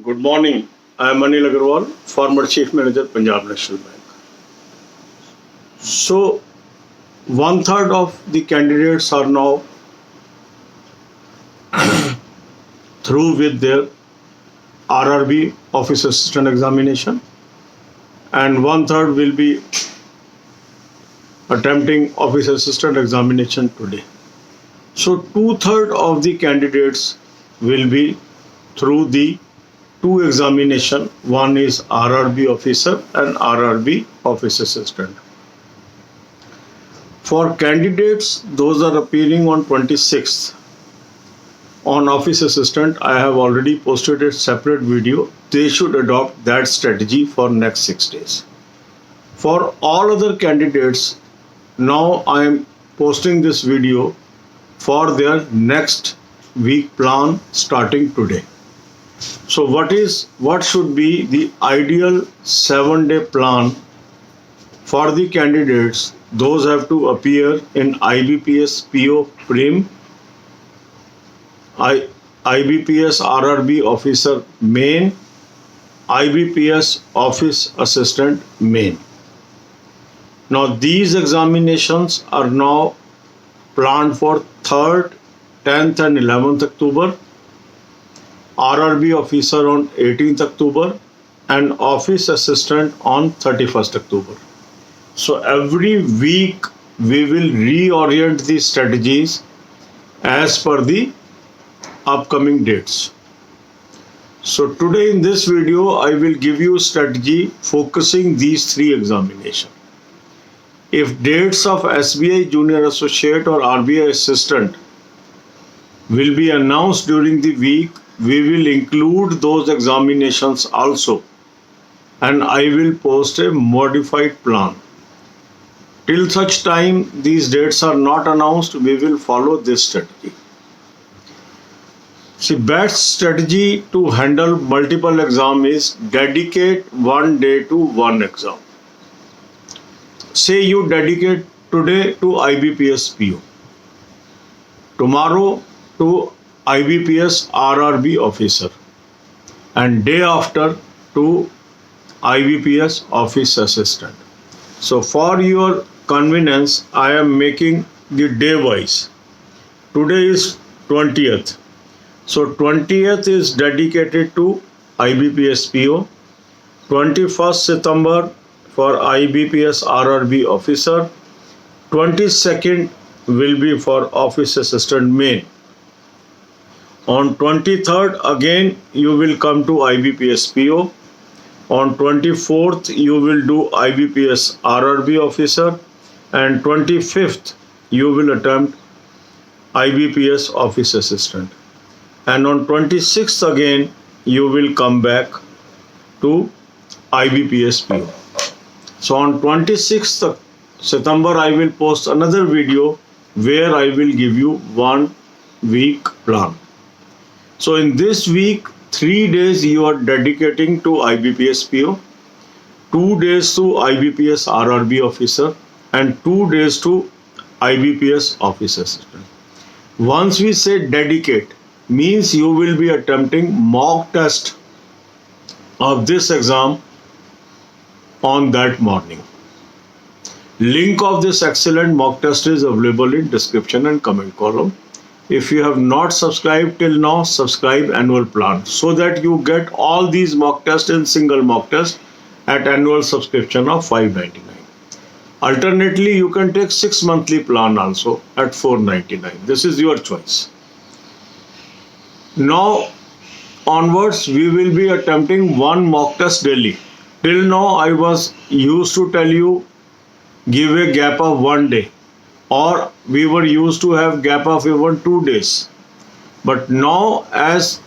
Good morning. I am Anil Agarwal, former Chief Manager, Punjab National Bank. So, one third of the candidates are now through with their RRB Office Assistant examination, and one third will be attempting Office Assistant examination today. So, 2/3 of the candidates will be through the two examination. One is RRB officer and RRB office assistant. For candidates, those are appearing on 26th on office assistant, I have already posted a separate video. They should adopt that strategy for next 6 days. For all other candidates, now I am posting this video for their next week plan starting today. So what should be the ideal 7-day plan for the candidates? Those have to appear in IBPS PO Prim, IBPS RRB Officer Main, IBPS Office Assistant Main. Now these examinations are now planned for 3rd, 10th and 11th October, RRB officer on 18th October and office assistant on 31st October. So every week we will reorient the strategies as per the upcoming dates. So today in this video I will give you strategy focusing these 3 examinations. If dates of SBI Junior Associate or RBI Assistant will be announced during the week, we will include those examinations also, and I will post a modified plan. Till such time these dates are not announced, we will follow this strategy. See, best strategy to handle multiple exam is dedicate one day to one exam. Say you dedicate today to IBPS PO, tomorrow to IBPS RRB officer, and day after to IBPS office assistant. So for your convenience, I am making the day wise. Today is 20th. So 20th is dedicated to IBPS PO, 21st September for IBPS RRB officer, 22nd will be for office assistant main. On 23rd again you will come to IBPS PO. On 24th you will do IBPS RRB officer, and 25th you will attempt IBPS office assistant, and on 26th again you will come back to IBPS PO. So on 26th September I will post another video where I will give you 1 week plan. So in this week, 3 days you are dedicating to IBPS PO, 2 days to IBPS RRB officer, and 2 days to IBPS office assistant. Once we say dedicate, means you will be attempting mock test of this exam on that morning. Link of this excellent mock test is available in description and comment column. If you have not subscribed till now, subscribe annual plan so that you get all these mock tests in single mock test at annual subscription of $599. Alternately, you can take 6 monthly plan also at $499. This is your choice. Now onwards, we will be attempting 1 mock test daily. Till now, I was used to tell you give a gap of 1 day, or we were used to have gap of even 2 days. But now as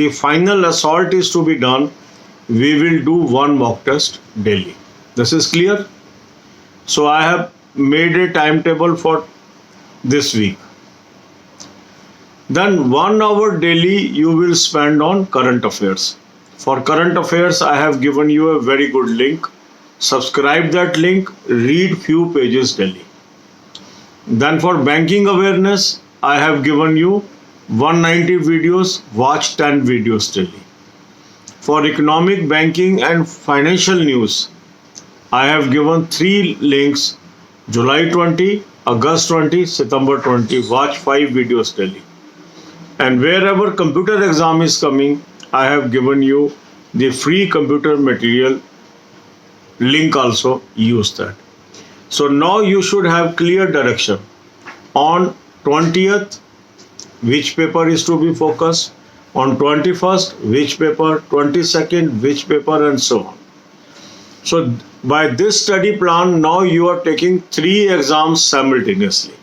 the final assault is to be done, we will do 1 mock test daily. This is clear? So I have made a timetable for this week. Then 1 hour daily you will spend on current affairs. For current affairs, I have given you a very good link. Subscribe that link, read few pages daily. Then for banking awareness, I have given you 190 videos, watch 10 videos daily. for economic, banking and financial news, I have given 3 links: July 20, August 20, September 20. Watch 5 videos daily. And wherever computer exam is coming, I have given you the free computer material link also. Use that. So now you should have clear direction. On 20th, which paper is to be focused, on 21st, which paper, 22nd, which paper, and so on. So by this study plan, now you are taking 3 exams simultaneously.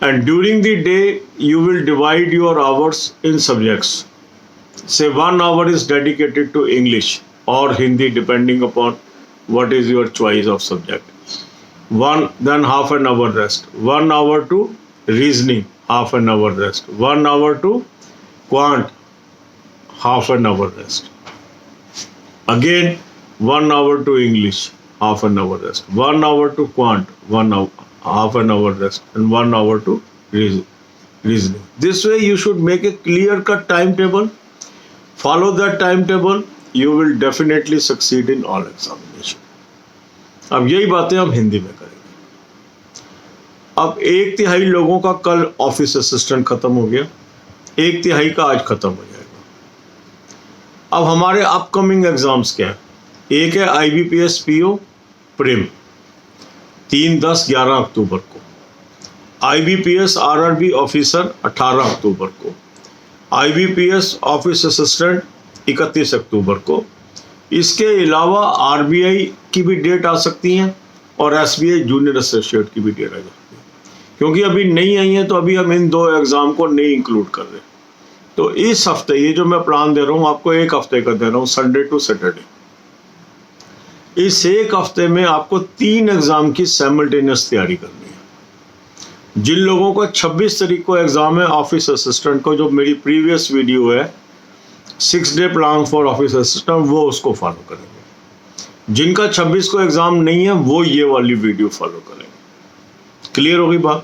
And during the day, you will divide your hours in subjects. Say 1 hour is dedicated to English or Hindi, depending upon what is your choice of subject. Then half an hour rest. 1 hour to reasoning, half an hour rest. 1 hour to quant, half an hour rest. Again 1 hour to English, half an hour rest. 1 hour to quant, half an hour rest, and 1 hour to reasoning. This way you should make a clear-cut timetable. Follow that timetable. You will definitely succeed in all examination. अब यही बातें हम हिंदी में करेंगे. अब 1/3 लोगों का कल ऑफिस असिस्टेंट खत्म हो गया, 1/3 का आज खत्म हो जाएगा. अब हमारे अपकमिंग एग्जाम्स क्या है? एक है IBPS PO प्रिम 3, 10, 11 अक्टूबर को, IBPS RRB ऑफिसर 18 अक्टूबर को, IBPS ऑफिस असिस्टेंट 31 अक्टूबर को. इसके अलावा RBI की भी डेट आ सकती है और SBI जूनियर एसोसिएट की भी डेट आ सकती है. क्योंकि अभी नहीं आई है तो अभी हम इन 2 एग्जाम को नहीं इंक्लूड कर रहे. तो इस हफ्ते ये जो मैं प्लान दे रहा हूँ आपको, 1 हफ्ते का दे रहा हूँ, संडे टू सैटरडे. इस 1 हफ्ते में आपको 3 एग्जाम की साइमल्टेनियस तैयारी करनी है. जिन लोगों को 26 तारीख को एग्जाम है ऑफिस असिस्टेंट को, जो मेरी प्रीवियस वीडियो है 6 day plan for office assistant, वो उसको फॉलो करेंगे. जिनका 26 को एग्जाम नहीं है वो ये वाली वीडियो फॉलो करेंगे. क्लियर होगी बात?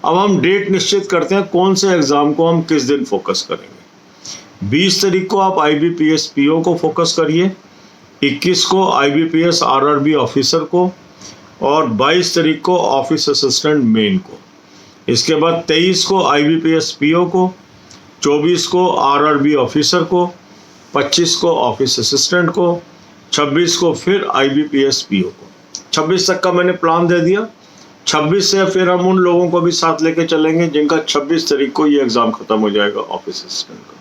अब हम डेट निश्चित करते हैं कौन से एग्जाम को हम किस दिन फोकस करेंगे. 20 तारीख को आप IBPS PO को फोकस करिए, 21 को IBPS RRB ऑफिसर को, और 22 तारीख को ऑफिस असिस्टेंट मेन को. इसके बाद 23 को IBPS PO को, 24 को RRB ऑफिसर को, 25 को ऑफिस असिस्टेंट को, 26 को फिर IBPS PO को. 26 तक का मैंने प्लान दे दिया. 26 से फिर हम उन लोगों को भी साथ लेके चलेंगे जिनका 26 तारीख को ये एग्जाम खत्म हो जाएगा ऑफिस असिस्टेंट का.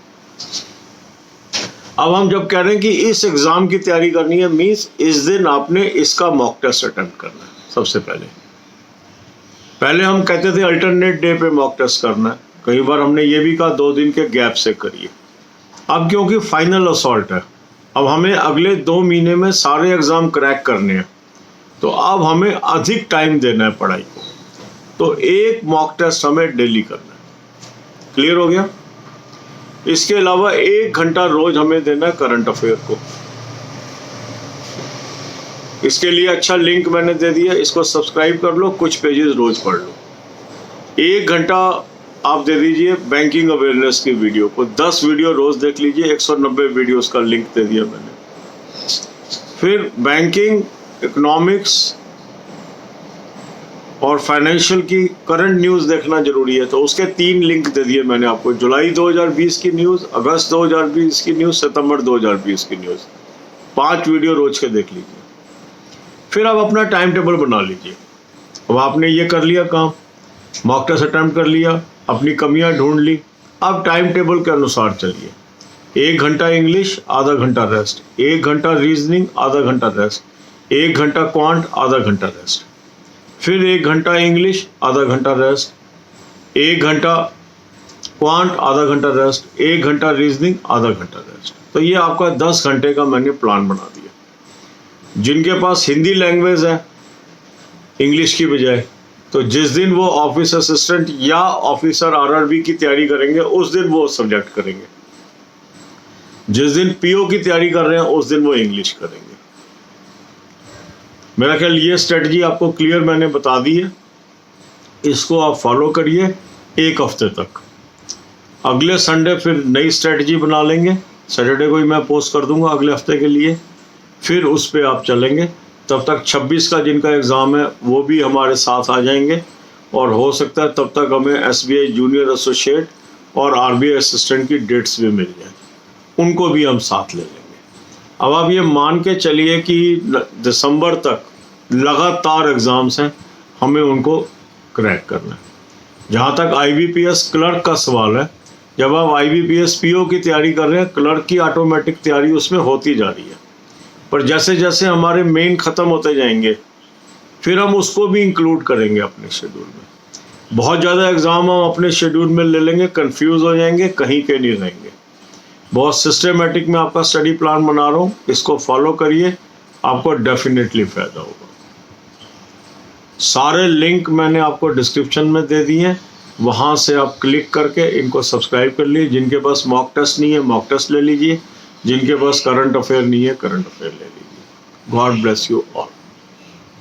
अब हम जब कह रहे हैं कि इस एग्जाम की तैयारी करनी है, मीन्स इस दिन आपने इसका मॉक टेस्ट अटेम्प्ट करना है. सबसे पहले हम कहते थे अल्टरनेट डे पे मॉक टेस्ट करना है. कई बार हमने ये भी कहा 2 दिन के गैप से करिए. अब क्योंकि फाइनल असॉल्ट है, अब हमें अगले 2 महीने में सारे एग्जाम क्रैक करने हैं, तो अब हमें अधिक टाइम देना है पढ़ाई को. तो 1 मॉक टेस्ट हमें डेली करना है. क्लियर हो गया? इसके अलावा 1 घंटा रोज हमें देना है करंट अफेयर को. इसके लिए अच्छा लिंक मैंने दे दिया, इसको सब्सक्राइब कर लो, कुछ पेजेस रोज पढ़ लो. 1 घंटा आप दे दीजिए बैंकिंग अवेयरनेस की वीडियो को. 10 वीडियो रोज देख लीजिए, 190 वीडियोस का लिंक दे दिया मैंने. फिर बैंकिंग, इकोनॉमिक्स और फाइनेंशियल की करंट न्यूज़ देखना जरूरी है, तो उसके 3 लिंक दे दिए मैंने आपको. जुलाई 2020 की न्यूज़, अगस्त 2020 की न्यूज़, सितंबर 2020 की न्यूज़. 5 वीडियो रोज के देख लीजिए. फिर आप अपना टाइम टेबल बना लीजिए. अब आपने ये कर लिया काम, मॉक टेस्ट अटेम्प्ट कर लिया, अपनी कमियां ढूंढ ली. अब टाइम टेबल के अनुसार चलिए. 1 घंटा इंग्लिश, आधा घंटा रेस्ट. 1 घंटा रीजनिंग, आधा घंटा रेस्ट. 1 घंटा क्वांट, आधा घंटा रेस्ट. फिर 1 घंटा इंग्लिश, आधा घंटा रेस्ट. 1 घंटा क्वांट, आधा घंटा रेस्ट. 1 घंटा रीजनिंग, आधा घंटा रेस्ट. तो ये आपका 10 घंटे का मैंने प्लान बना दिया. जिनके पास हिंदी लैंग्वेज है इंग्लिश की बजाय, तो जिस दिन वो ऑफिस असिस्टेंट या ऑफिसर RRB की तैयारी करेंगे उस दिन वो सब्जेक्ट करेंगे. जिस दिन PO की तैयारी कर रहे हैं उस दिन वो इंग्लिश करेंगे. मेरा ख्याल ये स्ट्रेटजी आपको क्लियर मैंने बता दी है. इसको आप फॉलो करिए 1 हफ्ते तक. अगले संडे फिर नई स्ट्रेटजी बना लेंगे, सैटरडे को ही मैं पोस्ट कर दूंगा अगले हफ्ते के लिए, फिर उस पर आप चलेंगे। तब तक 26 का जिनका एग्ज़ाम है वो भी हमारे साथ आ जाएंगे, और हो सकता है तब तक हमें SBI जूनियर एसोसिएट और RBI असिस्टेंट की डेट्स भी मिल जाए, उनको भी हम साथ ले लेंगे। अब आप ये मान के चलिए कि दिसंबर तक लगातार एग्ज़ाम्स हैं, हमें उनको क्रैक करना है। जहाँ तक IBPS क्लर्क का सवाल है, जब आप IBPS PO की तैयारी कर रहे हैं, क्लर्क की ऑटोमेटिक तैयारी उसमें होती जा रही है, पर जैसे जैसे हमारे मेन ख़त्म होते जाएंगे फिर हम उसको भी इंक्लूड करेंगे अपने शेड्यूल में। बहुत ज़्यादा एग्ज़ाम हम अपने शेड्यूल में ले लेंगे, कंफ्यूज हो जाएंगे, कहीं के नहीं रहेंगे। बहुत सिस्टमेटिक में आपका स्टडी प्लान बना रहा हूँ, इसको फॉलो करिए, आपको डेफिनेटली फ़ायदा होगा। सारे लिंक मैंने आपको डिस्क्रिप्शन में दे दिए हैं, वहाँ से आप क्लिक करके इनको सब्सक्राइब कर लीजिए। जिनके पास मॉक टेस्ट नहीं है मॉक टेस्ट ले लीजिए, जिनके पास करंट अफेयर नहीं है करंट अफेयर ले लीजिए। God bless you all.